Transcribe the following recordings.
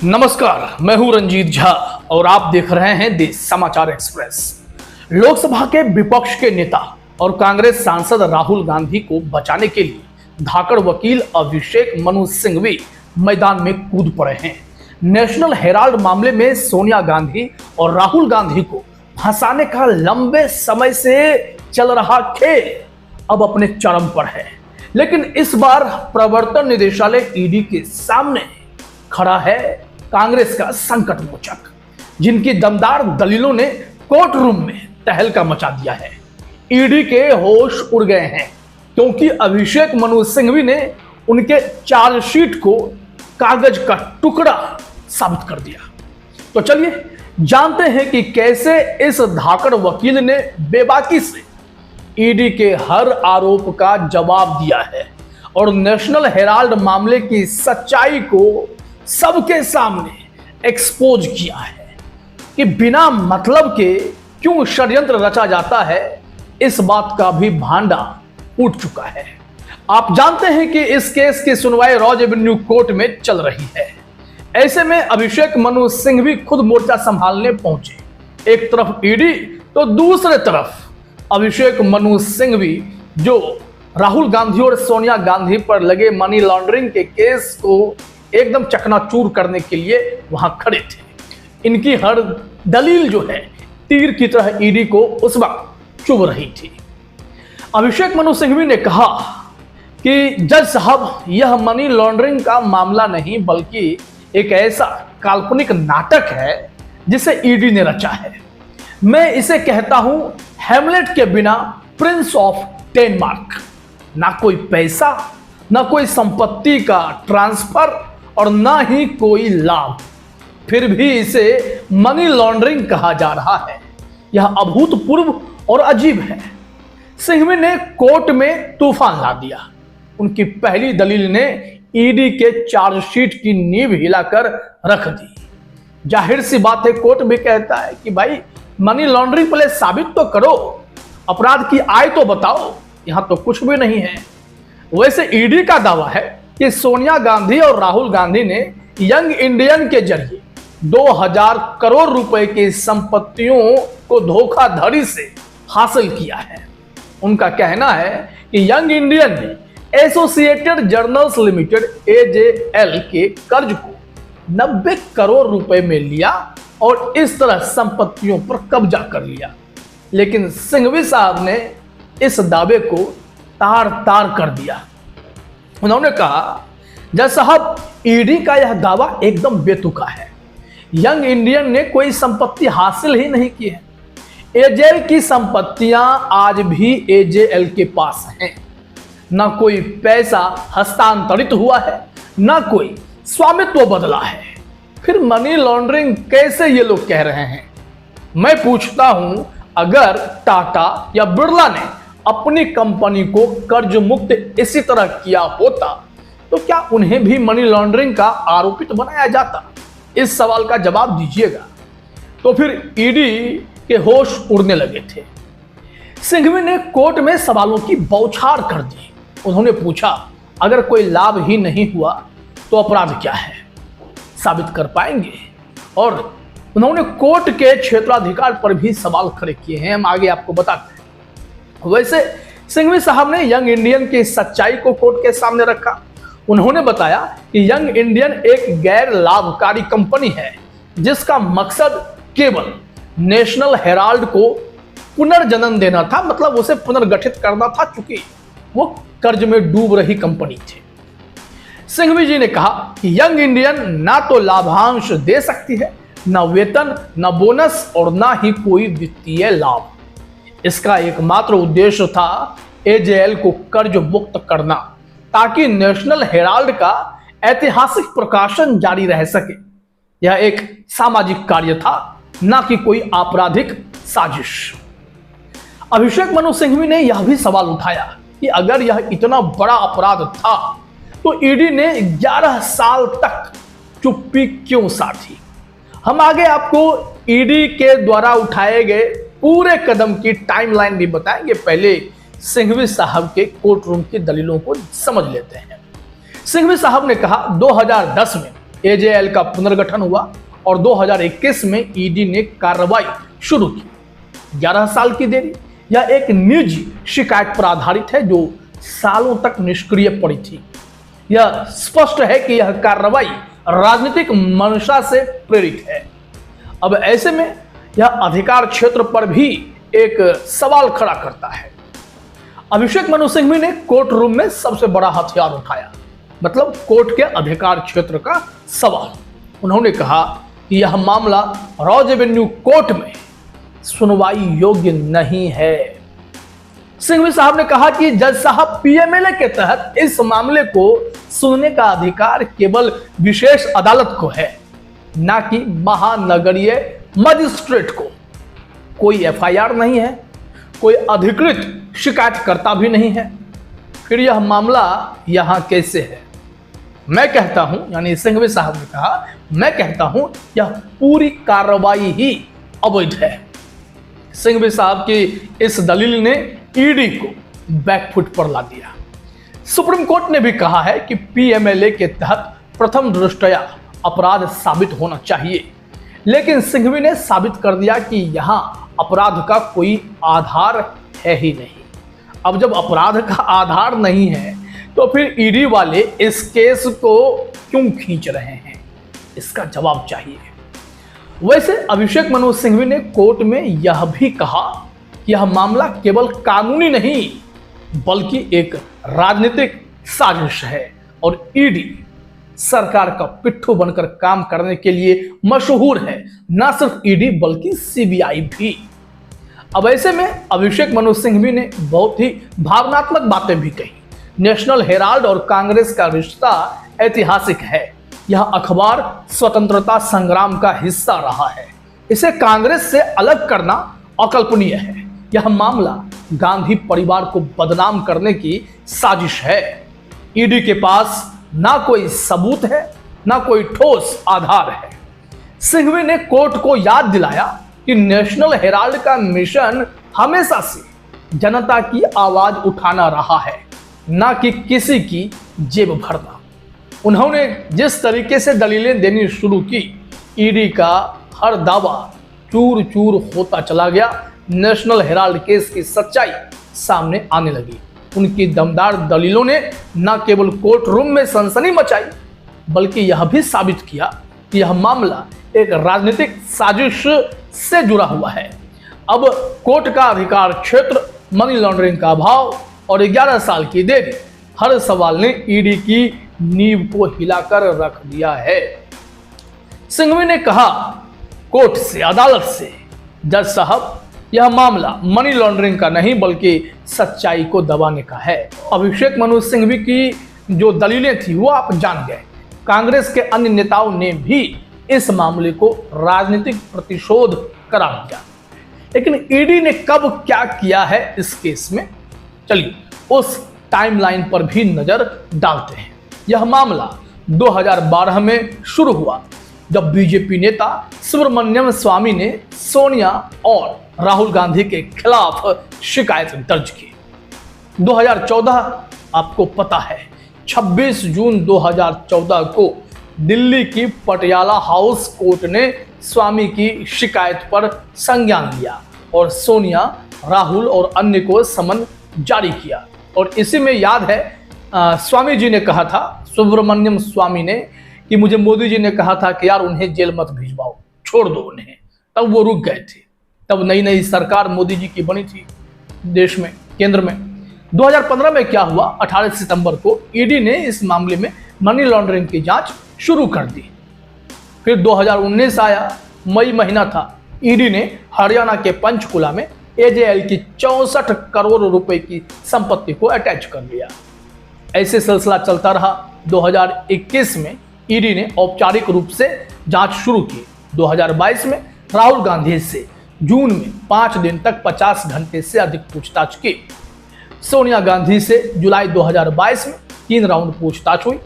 नमस्कार, मैं हूं रंजीत झा और आप देख रहे हैं देश समाचार एक्सप्रेस। लोकसभा के विपक्ष के नेता और कांग्रेस सांसद राहुल गांधी को बचाने के लिए धाकड़ वकील अभिषेक मनु सिंघवी मैदान में कूद पड़े हैं। नेशनल हेराल्ड मामले में सोनिया गांधी और राहुल गांधी को फंसाने का लंबे समय से चल रहा खेल अब अपने चरम पर है, लेकिन इस बार प्रवर्तन निदेशालय ईडी के सामने खड़ा है कांग्रेस का संकट मोचक, जिनकी दमदार दलीलों ने कोर्ट रूम में तहलका मचा दिया है। ईडी के होश उड़ गए हैं क्योंकि अभिषेक मनु सिंघवी ने उनके चार्जशीट को कागज का टुकड़ा साबित कर दिया। तो चलिए जानते हैं कि कैसे इस धाकड़ वकील ने बेबाकी से ईडी के हर आरोप का जवाब दिया है और नेशनल हेराल्ड मामले की सच्चाई को सबके सामने एक्सपोज किया है कि बिना मतलब के क्यों षड्यंत्र रचा जाता है। इस बात का भी भांडा उठ चुका है। आप जानते हैं कि इस केस की सुनवाई रॉज एवेन्यू कोर्ट में चल रही है। ऐसे में अभिषेक मनु सिंघवी खुद मोर्चा संभालने पहुंचे। एक तरफ ईडी तो दूसरे तरफ अभिषेक मनु सिंघवी, जो राहुल गांधी और सोनिया गांधी पर लगे मनी लॉन्ड्रिंग के केस को एकदम चकनाचूर करने के लिए वहां खड़े थे। इनकी हर दलील जो है तीर की तरह ईडी को उस वक्त चुभ रही थी। अभिषेक मनु सिंघवी ने कहा कि जज साहब, यह मनी लॉन्ड्रिंग का मामला नहीं बल्कि एक ऐसा काल्पनिक नाटक है जिसे ईडी ने रचा है। मैं इसे कहता हूं हैमलेट के बिना प्रिंस ऑफ डेनमार्क। ना कोई पैसा, ना कोई संपत्ति का ट्रांसफर और ना ही कोई लाभ, फिर भी इसे मनी लॉन्ड्रिंग कहा जा रहा है। यह अभूतपूर्व और अजीब है। सिंघवी ने कोर्ट में तूफान ला दिया। उनकी पहली दलील ने ईडी के चार्जशीट की नींव हिलाकर रख दी। जाहिर सी बात है, कोर्ट भी कहता है कि भाई मनी लॉन्ड्रिंग पहले साबित तो करो, अपराध की आय तो बताओ। यहां तो कुछ भी नहीं है। वैसे ईडी का दावा है कि सोनिया गांधी और राहुल गांधी ने यंग इंडियन के जरिए 2000 करोड़ रुपए की संपत्तियों को धोखाधड़ी से हासिल किया है। उनका कहना है कि यंग इंडियन ने एसोसिएटेड जर्नल्स लिमिटेड AJL के कर्ज को 90 करोड़ रुपए में लिया और इस तरह संपत्तियों पर कब्जा कर लिया। लेकिन सिंघवी साहब ने इस दावे को तार तार कर दिया। उन्होंने कहा, जज साहब, ईडी का यह दावा एकदम बेतुका है। यंग इंडियन ने कोई संपत्ति हासिल ही नहीं की है। AJL की संपत्तियां आज भी AJL के पास हैं। ना कोई पैसा हस्तांतरित हुआ है, ना कोई स्वामित्व बदला है। फिर मनी लॉन्ड्रिंग कैसे ये लोग कह रहे हैं? मैं पूछता हूं, अगर टाटा या बिरला ने अपनी कंपनी को कर्ज मुक्त इसी तरह किया होता तो क्या उन्हें भी मनी लॉन्ड्रिंग का आरोपित बनाया जाता? इस सवाल का जवाब दीजिएगा। तो फिर ईडी के होश उड़ने लगे थे। सिंघवी ने कोर्ट में सवालों की बौछार कर दी। उन्होंने पूछा, अगर कोई लाभ ही नहीं हुआ तो अपराध क्या है, साबित कर पाएंगे? और उन्होंने कोर्ट के क्षेत्राधिकार पर भी सवाल खड़े किए हैं। हम आगे आपको बताते हैं। वैसे सिंघवी साहब ने यंग इंडियन की सच्चाई को कोर्ट के सामने रखा। उन्होंने बताया कि यंग इंडियन एक गैर लाभकारी कंपनी है जिसका मकसद केवल नेशनल हेराल्ड को पुनर्जन्म देना था, मतलब उसे पुनर्गठित करना था, चूंकि वो कर्ज में डूब रही कंपनी थी। सिंघवी जी ने कहा कि यंग इंडियन ना तो लाभांश दे सकती है, ना वेतन, ना बोनस और ना ही कोई वित्तीय लाभ। इसका एकमात्र उद्देश्य था AJL को कर्ज मुक्त करना, ताकि नेशनल हेराल्ड का ऐतिहासिक प्रकाशन जारी रह सके। यह एक सामाजिक कार्य था, ना कि कोई आपराधिक साजिश। अभिषेक मनु सिंघवी ने यह भी सवाल उठाया कि अगर यह इतना बड़ा अपराध था तो ईडी ने 11 साल तक चुप्पी क्यों साधी? हम आगे आपको ईडी के द्वारा उठाए गए पूरे कदम की टाइमलाइन भी बताएंगे। पहले सिंघवी साहब के कोर्ट रूम की दलीलों को समझ लेते हैं। सिंघवी साहब ने कहा, 2010 में एजेएल का पुनर्गठन हुआ और 2021 में ईडी ने कार्रवाई शुरू की। 11 साल की देरी यह एक निजी शिकायत पर आधारित है जो सालों तक निष्क्रिय पड़ी थी। यह स्पष्ट है कि यह कार्रवाई राजनीतिक मंशा से प्रेरित है। अब ऐसे में यह अधिकार क्षेत्र पर भी एक सवाल खड़ा करता है। अभिषेक मनु सिंघवी ने कोर्ट रूम में सबसे बड़ा हथियार उठाया, मतलब कोर्ट के अधिकार क्षेत्र का सवाल। उन्होंने कहा कि यह मामला रॉ एवेन्यू कोर्ट में सुनवाई योग्य नहीं है। सिंघवी साहब ने कहा कि जज साहब पीएमएलए के तहत इस मामले को सुनने का अधिकार केवल विशेष अदालत को है, ना कि महानगरीय मजिस्ट्रेट को। कोई एफआईआर नहीं है, कोई अधिकृत शिकायतकर्ता भी नहीं है, फिर यह मामला यहां कैसे है? मैं कहता हूं, यानी सिंघवी साहब ने कहा, मैं कहता हूं यह पूरी कार्रवाई ही अवैध है। सिंघवी साहब की इस दलील ने ईडी को बैकफुट पर ला दिया। सुप्रीम कोर्ट ने भी कहा है कि पीएमएलए के तहत प्रथम दृष्टया अपराध साबित होना चाहिए, लेकिन सिंघवी ने साबित कर दिया कि यहां अपराध का कोई आधार है ही नहीं। अब जब अपराध का आधार नहीं है तो फिर ईडी वाले इस केस को क्यों खींच रहे हैं, इसका जवाब चाहिए। वैसे अभिषेक मनु सिंघवी ने कोर्ट में यह भी कहा कि यह मामला केवल कानूनी नहीं बल्कि एक राजनीतिक साजिश है और ईडी सरकार का पिट्ठू बनकर काम करने के लिए मशहूर है। न सिर्फ ईडी बल्कि सीबीआई भी। अब ऐसे में अभिषेक मनु सिंघवी ने बहुत ही भावनात्मक बातें भी कही। नेशनल हेराल्ड और कांग्रेस का रिश्ता ऐतिहासिक है। यह अखबार स्वतंत्रता संग्राम का हिस्सा रहा है। इसे कांग्रेस से अलग करना अकल्पनीय है। यह मामला गांधी परिवार को बदनाम करने की साजिश है। ईडी के पास ना कोई सबूत है, ना कोई ठोस आधार है। सिंघवी ने कोर्ट को याद दिलाया कि नेशनल हेराल्ड का मिशन हमेशा से जनता की आवाज उठाना रहा है, ना कि किसी की जेब भरना। उन्होंने जिस तरीके से दलीलें देनी शुरू की, ईडी का हर दावा चूर चूर होता चला गया। नेशनल हेराल्ड केस की सच्चाई सामने आने लगी। उनकी दमदार दलीलों ने न केवल कोर्ट रूम में सनसनी मचाई बल्कि यह भी साबित किया कि यह मामला एक राजनीतिक साजिश से जुड़ा हुआ है। अब कोर्ट का अधिकार क्षेत्र, मनी लॉन्ड्रिंग का अभाव और 11 साल की देरी, हर सवाल ने ईडी की नींव को हिलाकर रख दिया है। सिंघवी ने कहा कोर्ट से, अदालत से, जज साहब यह मामला मनी लॉन्ड्रिंग का नहीं बल्कि सच्चाई को दबाने का है। अभिषेक मनु सिंघवी की जो दलीलें थी वो आप जान गए। कांग्रेस के अन्य नेताओं ने भी इस मामले को राजनीतिक प्रतिशोध करार दिया, लेकिन ईडी ने कब क्या किया है इस केस में, चलिए उस टाइमलाइन पर भी नजर डालते हैं। यह मामला 2012 में शुरू हुआ जब बीजेपी नेता सुब्रमण्यम स्वामी ने सोनिया और राहुल गांधी के खिलाफ शिकायत दर्ज की। 2014 आपको पता है, 26 जून 2014 को दिल्ली की पटियाला हाउस कोर्ट ने स्वामी की शिकायत पर संज्ञान लिया और सोनिया, राहुल और अन्य को समन जारी किया। और इसी में याद है स्वामी जी ने कहा था, सुब्रमण्यम स्वामी ने, कि मुझे मोदी जी ने कहा था कि यार उन्हें जेल मत भिजवाओ, छोड़ दो उन्हें। तब वो रुक गए थे। तब नई नई सरकार मोदी जी की बनी थी देश में, केंद्र में। 2015 में क्या हुआ, 18 सितंबर को ईडी ने इस मामले में मनी लॉन्ड्रिंग की जांच शुरू कर दी। फिर 2019 आया, मई महीना था, ईडी ने हरियाणा के पंचकुला में एजेएल की 64 करोड़ रुपए की संपत्ति को अटैच कर लिया। ऐसे सिलसिला चलता रहा। 2021 में ईडी ने औपचारिक रूप से जांच शुरू की। 2022 में राहुल गांधी से जून में 5 दिन तक 50 घंटे से अधिक पूछताछ की। सोनिया गांधी से जुलाई 2022 में 3 राउंड पूछताछ हुई।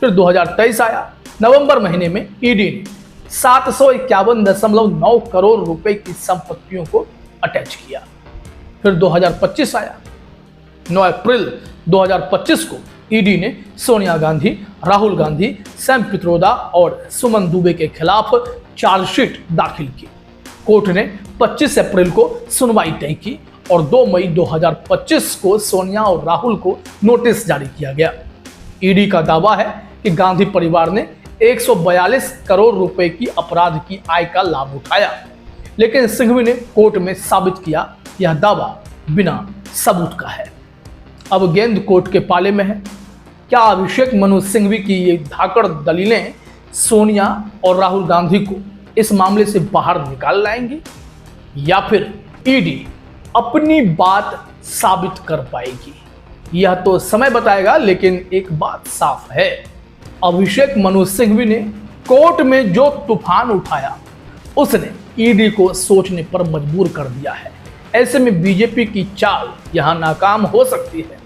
फिर 2023 आया, नवंबर महीने में ईडी ने 751.9 करोड़ रुपए की संपत्तियों को अटैच किया। फिर 2025 आया, 9 अप्रैल 2025 को ईडी ने सोनिया गांधी, राहुल गांधी, सैम पित्रोदा और सुमन दुबे के खिलाफ चार्जशीट दाखिल की। कोर्ट ने 25 अप्रैल को सुनवाई तय की और 2 मई 2025 को सोनिया और राहुल को नोटिस जारी किया गया। ईडी का दावा है कि गांधी परिवार ने 142 करोड़ रुपए की अपराध की आय का लाभ उठाया, लेकिन सिंघवी ने कोर्ट में साबित किया यह दावा बिना सबूत का है। अब गेंद कोर्ट के पाले में है। क्या अभिषेक मनु सिंघवी की ये धाकड़ दलीलें सोनिया और राहुल गांधी को इस मामले से बाहर निकाल लाएंगी, या फिर ईडी अपनी बात साबित कर पाएगी? यह तो समय बताएगा, लेकिन एक बात साफ है, अभिषेक मनु सिंघवी ने कोर्ट में जो तूफान उठाया उसने ईडी को सोचने पर मजबूर कर दिया है। ऐसे में बीजेपी की चाल यहां नाकाम हो सकती है।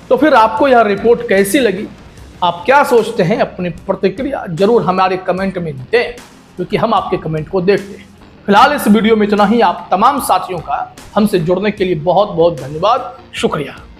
तो फिर आपको यह रिपोर्ट कैसी लगी? आप क्या सोचते हैं? अपनी प्रतिक्रिया जरूर हमारे कमेंट में दें, क्योंकि हम आपके कमेंट को देखते हैं। फिलहाल इस वीडियो में इतना ही। आप तमाम साथियों का हमसे जुड़ने के लिए बहुत बहुत धन्यवाद, शुक्रिया।